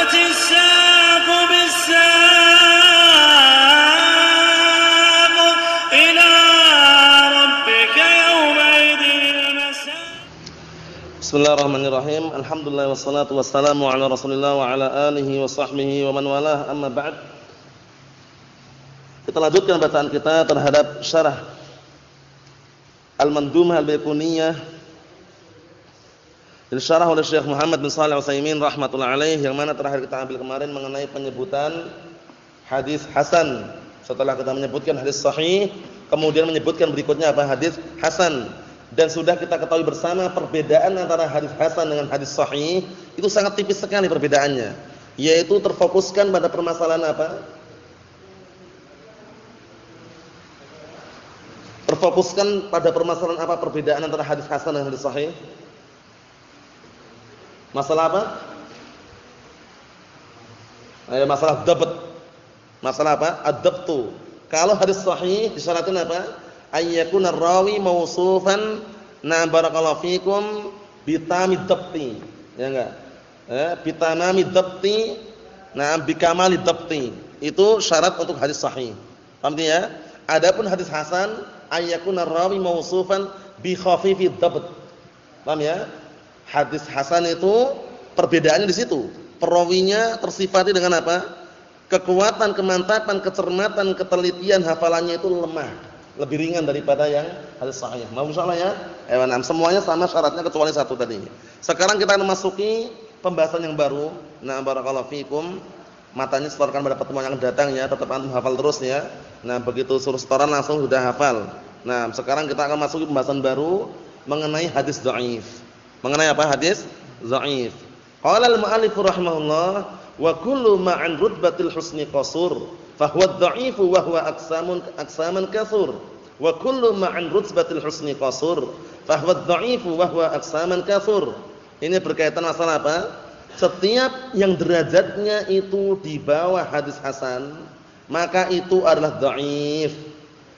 وكشطت الساق بالساق إلى ربك يومئذ المساق. Bismillahirrahmanirrahim. Alhamdulillah wassalatu wassalamu ala Rasulillah wa ala alihi wa sahbihi wa man walah, amma ba'd. Kita lanjutkan bacaan kita terhadap syarah Al-Mandumah Al-Baiquniyah disyarah oleh Syekh Muhammad bin Shalih Al-Utsaimin rahimatullah alaih, yang mana terakhir kita ambil kemarin mengenai penyebutan hadis hasan. Setelah kita menyebutkan hadis sahih, kemudian menyebutkan berikutnya apa? Hadis hasan. Dan sudah kita ketahui bersama perbedaan antara hadis hasan dengan hadis sahih itu sangat tipis sekali perbedaannya, yaitu terfokuskan pada permasalahan apa? Terfokuskan pada permasalahan apa perbedaan antara hadis hasan dan hadis sahih? Masalah apa? Masalah dabt. Masalah apa? Ad-dabtu. Kalau hadis sahih disyaratkan apa? Ayyakuna rawi mausufan na barakallahu fikum bitamid dabti, ya enggak? Bitamamid dabti, na bikamalid dabti. Itu syarat untuk hadis sahih. Paham ya? Adapun hadis hasan ayyakuna rawi mausufan bi khafifid dabt. Paham ya? Hadis hasan itu perbedaannya di situ. Perawinya tersifati dengan apa? Kekuatan, kemantapan, kecermatan, ketelitian hafalannya itu lemah, lebih ringan daripada yang hadis sahih. Mohon insyaallah ya. Semuanya sama syaratnya kecuali satu tadi. Sekarang kita akan memasuki pembahasan yang baru. Nah, barakallahu fikum. Matanya setorkan pada pertemuan yang datang ya, tetap antum hafal terus ya. Nah, begitu suruh setoran langsung sudah hafal. Nah, sekarang kita akan masuki pembahasan baru mengenai hadis dhaif. Mengenai apa? Hadis dhaif. Qala al-mu'allif rahimahullah, wa kullu ma'an rutbatil husni qasur fahuwa dha'ifu wa huwa aksaman katsur, wa kullu ma'an rutbatil husni qasur fahuwa dha'ifu wa huwa aksaman katsur. Ini berkaitan masalah apa? Setiap yang derajatnya itu di bawah hadis hasan, maka itu adalah dhaif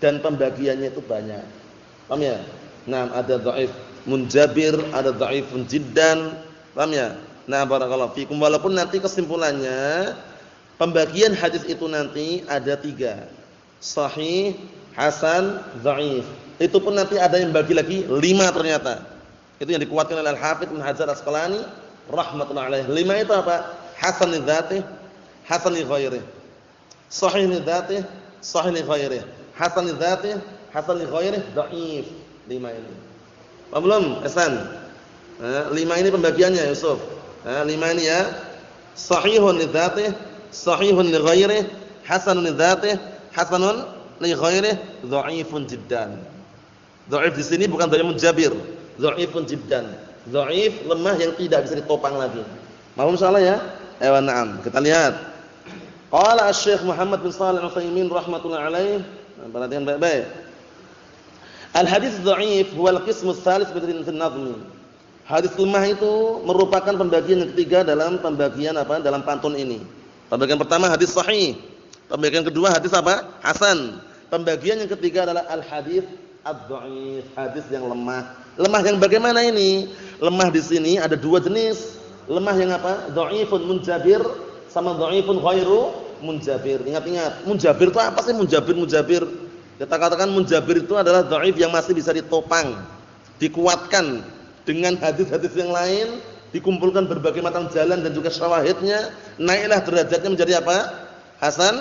dan pembagiannya itu banyak. Paham ya? Nah, ada dhaif munjabir, ada dhaifun jiddan. Paham ya? Nah, barakallahu fikum. Walaupun nanti kesimpulannya pembagian hadis itu nanti ada 3. Sahih, hasan, dhaif. Itu pun nanti ada yang bagi lagi 5 ternyata. Itu yang dikuatkan oleh Al-Hafidz Ibnu Hajar Asqalani rahmatullahi alaih. 5 itu apa? Hasan li dzatihi, hasan li ghairihi. Sahih li dzatihi, sahih li ghairihi. Hasan li dzatihi, hasan li ghairihi, dhaif. 5 ini. Paham belum? Hasan. 5 ini pembagiannya Yusuf. 5 ini ya. Sahihun li dzatihi, sahihun li ghairihi, hasanun li dzatihi, hasanun li ghairihi, dhaifun jiddan. Dhaif di sini bukan dhaif munjabir, dhaifun jiddan. Dhaif lemah yang tidak bisa ditopang lagi. Mohon insyaallah ya. Na'am. Kita lihat. Qala Asy-Syaikh Muhammad bin Shalih Al-Utsaimin rahimatullah alaih. Perhatikan baik-baik. Al-hadits dhaif huwa al-qismu ats-tsalits fi an-nazm. Hadis lemah itu merupakan pembagian yang ketiga dalam pembagian apa? Dalam pantun ini. Pembagian pertama hadis sahih. Pembagian kedua hadis apa? Hasan. Pembagian yang ketiga adalah al-hadis ad-dhaif, hadis yang lemah. Lemah yang bagaimana ini? Lemah di sini ada 2 jenis. Lemah yang apa? Dhaifun munjabir sama dhaifun ghairu munjabir. Ingat-ingat, munjabir itu apa sih munjabir? Kita katakan munjabir itu adalah dhaif yang masih bisa ditopang, dikuatkan dengan hadis-hadis yang lain, dikumpulkan berbagai macam jalan dan juga syawahidnya, naiklah derajatnya menjadi apa? Hasan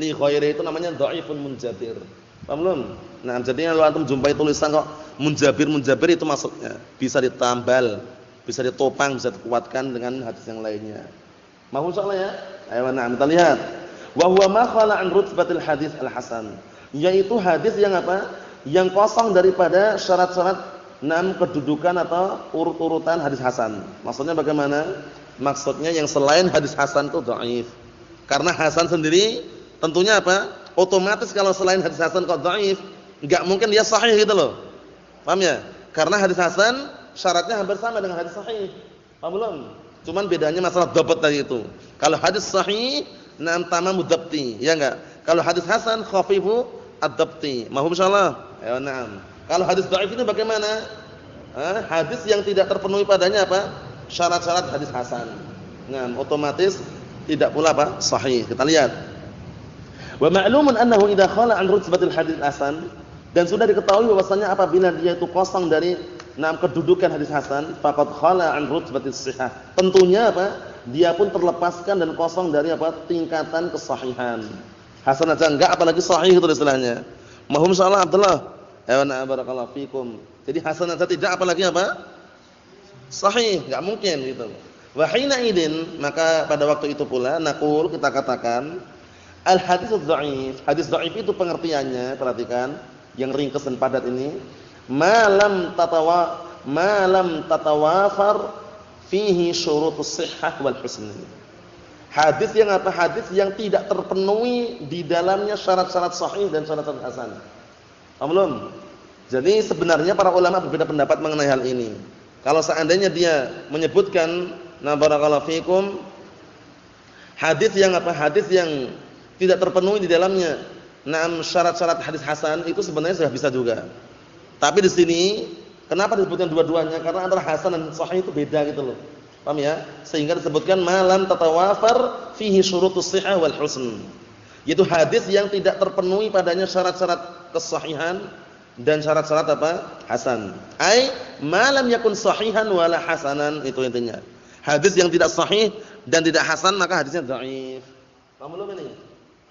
li ghairi, itu namanya dhaifun munjabir. Paham belum? Nah, jadi kalau antum jumpai tulisan kok munjabir itu maksudnya bisa ditambal, bisa ditopang, bisa dikuatkan dengan hadis yang lainnya. Mohon insyaallah ya. Ayo nah, kita lihat. Wa huwa ma khala an rutbatil hadis al-hasan. Yaitu hadis yang apa? Yang kosong daripada syarat-syarat 6 kedudukan atau urut-urutan hadis hasan. Maksudnya bagaimana? Maksudnya yang selain hadis hasan itu dhaif. Karena hasan sendiri tentunya apa? Otomatis kalau selain hadis hasan kok dhaif, enggak mungkin dia sahih gitu loh. Paham ya? Karena hadis hasan syaratnya hampir sama dengan hadis sahih. Paham belum? Cuman bedanya masalah dhabt tadi itu. Kalau hadis sahih tamamud dhabti, ya enggak? Kalau hadis hasan khafifu ad-dhabti. Mahum insyaallah. Ya, na'am. Kalau hadis dhaif itu bagaimana? Hadis yang tidak terpenuhi padanya apa? Syarat-syarat hadis hasan. Nah, otomatis tidak pula apa? Sahih. Kita lihat. Wa ma'lumun annahu idza khala an rutbatil hadits hasan, dan sudah diketahui bahwasanya apabila dia itu kosong dari kedudukan hadis hasan, faqad khala an rutbatis shihah. Tentunya apa? Dia pun terlepaskan dan kosong dari apa? Tingkatan kesahihan. Hasan aja enggak, apalagi sahih itu istilahnya. Mahum insyaallah Abdullah. Wa barakallahu fikum. Jadi hasan aja tidak, apalagi apa? Sahih, enggak mungkin gitu. Wa hina idin, maka pada waktu itu pula naqul, kita katakan al hadits dhaif. Hadis dhaif itu pengertiannya, perhatikan yang ringkas dan padat ini, malam tatawafar fihi syurutus shihhah wal husn. Hadis yang apa? Hadis yang tidak terpenuhi di dalamnya syarat-syarat sahih dan syarat-syarat hasan. Paham belum? Jadi sebenarnya para ulama berbeda pendapat mengenai hal ini. Kalau seandainya dia menyebutkan barakallahu fikum hadis yang apa? Hadis yang tidak terpenuhi di dalamnya syarat-syarat hadis hasan, itu sebenarnya sudah bisa juga. Tapi di sini kenapa disebutkan dua-duanya? Karena antara hasan dan sahih itu beda gitu loh. Paham ya? Sehingga disebutkan malam tatawafar fihi syurutus shihhah wal husn. Yaitu hadis yang tidak terpenuhi padanya syarat-syarat kesahihan dan syarat-syarat apa? Hasan. Ai malam yakun sahihan wala hasanan, itu intinya. Hadis yang tidak sahih dan tidak hasan maka hadisnya dhaif. Paham belum ini?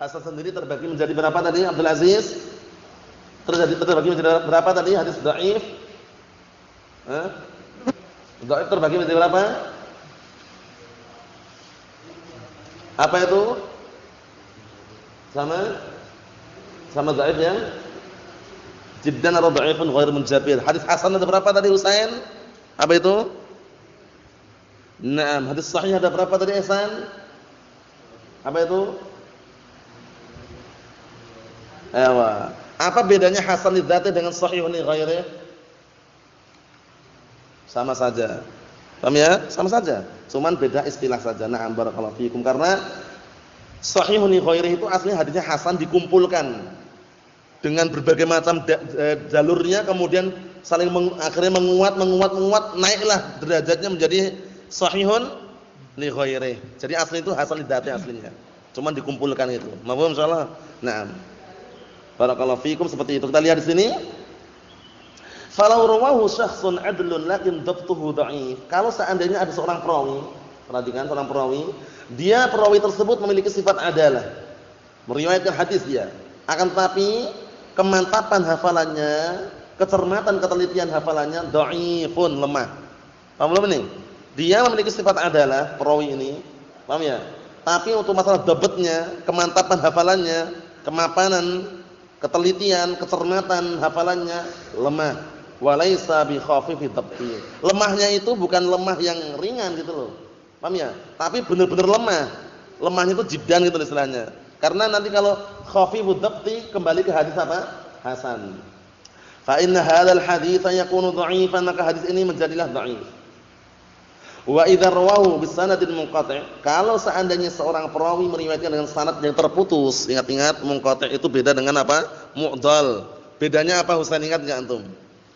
Hasan sendiri terbagi menjadi berapa tadi Abdul Aziz? Terbagi menjadi berapa tadi hadis dhaif? Dhaif terbagi menjadi berapa? Apa itu? Sama dhaif ya? Jiddan atau dhaifun ghair munjabir. Hadis hasan ada berapa tadi Husain? Apa itu? Naam, hadis sahih ada berapa tadi Ihsan? Apa itu? Ewa. Apa bedanya hasan li dzati dengan sahih li ghairihi? Sama saja. Paham ya? Sama saja. Cuman beda istilah saja. Na'am barakallahu fikum. Karena sahih li ghairihi itu aslinya hadisnya hasan dikumpulkan dengan berbagai macam jalurnya, kemudian saling akhirnya menguat, naiklah derajatnya menjadi sahihun li ghairihi. Jadi asli itu hasan li dzati aslinya. Cuman dikumpulkan itu. Mafhum insyaallah? Na'am. Barakallahu fikum, seperti itu. Kita lihat di sini. Falau rawahu syakhsun adlun lakin dhabtuhu dhaif. Kalau seandainya ada seorang perawi, perhatikan seorang perawi, dia perawi tersebut memiliki sifat adalah, meriwayatkan hadis dia. Akan tetapi kemantapan hafalannya, kecermatan ketelitian hafalannya dhaifun, lemah. Paham belum ini? Dia memiliki sifat adalah perawi ini, paham ya? Tapi untuk masalah dhabtnya, kemantapan hafalannya, kemapanan, ketelitian, kecermatan hafalannya lemah. Walaisa bi khafifi dhabti. Lemahnya itu bukan lemah yang ringan gitu loh. Paham ya? Tapi benar-benar lemah. Lemahnya itu jiddan gitu istilahnya. Karena nanti kalau khafifu dhabti kembali ke hadis apa? Hasan. Fa inna hadzal hadits yakunu dha'ifan, maka hadis ini menjadilah dhaif. Wa idza rawahu bis sanadin munqati', kalau seandainya seorang perawi meriwayatkan dengan sanad yang terputus, ingat-ingat munqati' itu beda dengan apa? Mu'dhal. Bedanya apa Husain, ingat enggak antum?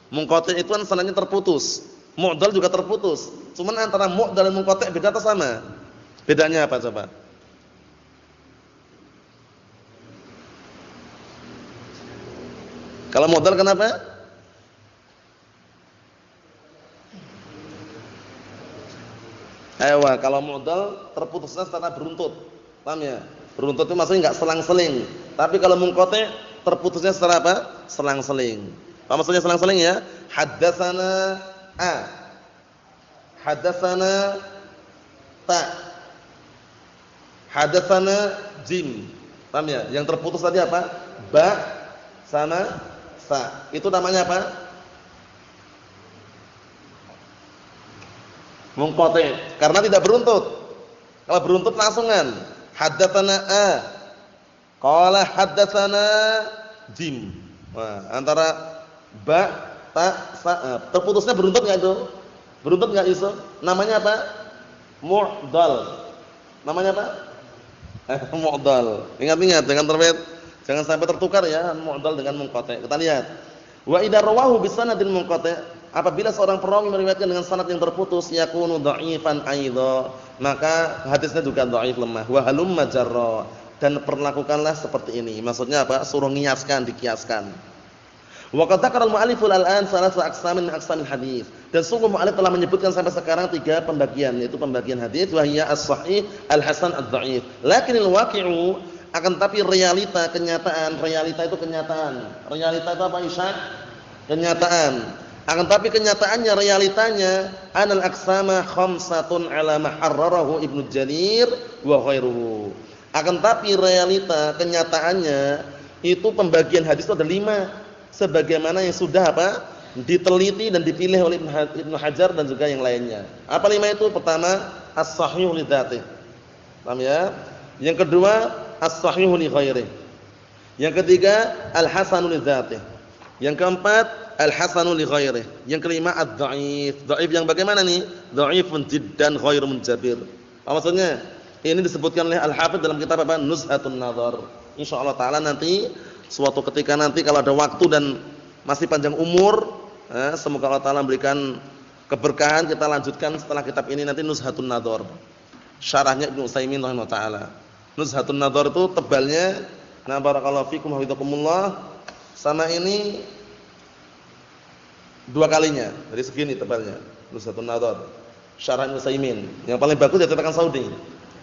Munqati' itu kan sanadnya terputus. Mu'dhal juga terputus. Cuman antara mu'dhal dan munqati' beda atau sama? Bedanya apa coba? Kalau mu'dhal kenapa? Ewa, kalau mu'dhal terputusnya secara beruntut. Paham ya? Beruntut itu maksudnya enggak selang-seling. Tapi kalau munqati' terputusnya secara apa? Selang-seling. Apa maksudnya selang-seling ya? Haddatsana A. Haddatsana Ta. Haddatsana Jim. Paham ya? Yang terputus tadi apa? Ba sama Sa. Itu namanya apa? Munqati'. Karena tidak beruntut. Kalau beruntut langsungan. Haddatsana A. Qala haddatsana Jim. Wah, antara ba, ta, sa, terputusnya beruntut enggak itu? Beruntut enggak Yusuf? Namanya apa? Mu'dhal. Namanya apa? Mu'dhal. Ingat-ingat, jangan sampai tertukar ya mu'dhal dengan munqati'. Kita lihat. Wa idza rawahu bi sanadin munqati', apabila seorang perawi meriwayatkan dengan sanad yang terputus yakunu dha'ifan aidha, maka hadisnya juga dhaif, lemah. Wa halumma jarra, dan perlakukanlah seperti ini. Maksudnya apa? Suruh ngiaskan, dikiaskan. Wa qad dzakara al-mu'allif al-an salasa aqsamin min aqsamil hadis. Dan sungguh mu'allif telah menyebutkan sampai sekarang 3 pembagian, yaitu pembagian hadis wa hiya as-sahih, al-hasan, ad-dha'if. Lakinil waqi'u, akan tapi realita, kenyataan, realita itu kenyataan. Realita itu apa, Isya? Kenyataan. Akan tapi kenyataannya, realitanya, anal aqsama khamsatun ala ma harrarahu Ibnu Jarir wa ghairuhu. Akan tapi realita, kenyataannya itu pembagian hadis itu ada 5. Sebagaimana yang sudah apa? Diteliti dan dipilih oleh Ibnu Hajar dan juga yang lainnya. Apa 5 itu? Pertama, as-sahih li dzatihi. Paham ya? Yang kedua, as-sahih li ghairihi. Yang ketiga, al-hasan li dzatihi. Yang keempat, al-hasan li ghairihi. Yang kelima, ad-dha'if. Dha'if yang bagaimana nih? Dha'ifun jiddan ghairun munjabir. Apa maksudnya? Ini disebutkan oleh Al-Hafidz dalam kitab apa? Nuzhatun Nadhar. Insyaallah taala nanti suatu ketika nanti kalau ada waktu dan masih panjang umur, semoga Allah taala memberikan keberkahan, kita lanjutkan setelah kitab ini nanti Nuzhatun Nadhar. Syarahnya Ibnu Utsaimin rahimahullah taala. Nuzhatun Nadhar itu tebalnya, na barakallahu fikum wa hafizakumullah, sama ini 2 kalinya. Jadi segini tebalnya. Nuzhatun Nadhar. Syarah Ibnu Utsaimin. Yang paling bagus ya cetakan Saudi.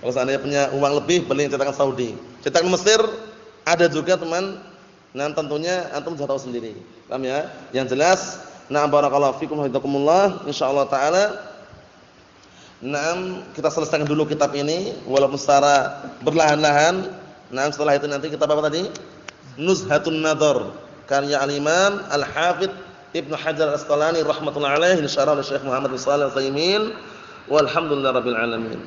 Kalau seandainya punya uang lebih, beli cetakan Saudi. Cetakan Mesir ada juga teman. Nah tentunya antum sudah tahu sendiri. Paham ya? Yang jelas, na barakallahu fikum wa hafizakumullah, insyaallah taala. Nah, kita selesaikan dulu kitab ini walaupun secara berlahan-lahan. Nah, setelah itu nanti kitab apa tadi? Nuzhatun Nadhar, karya al-Imam Al-Hafidz Ibnu Hajar Al-Asqalani rahimatullah alaihi, disyarah oleh Syekh Muhammad bin Shalih Al-Utsaimin. Walhamdulillahirabbil alamin.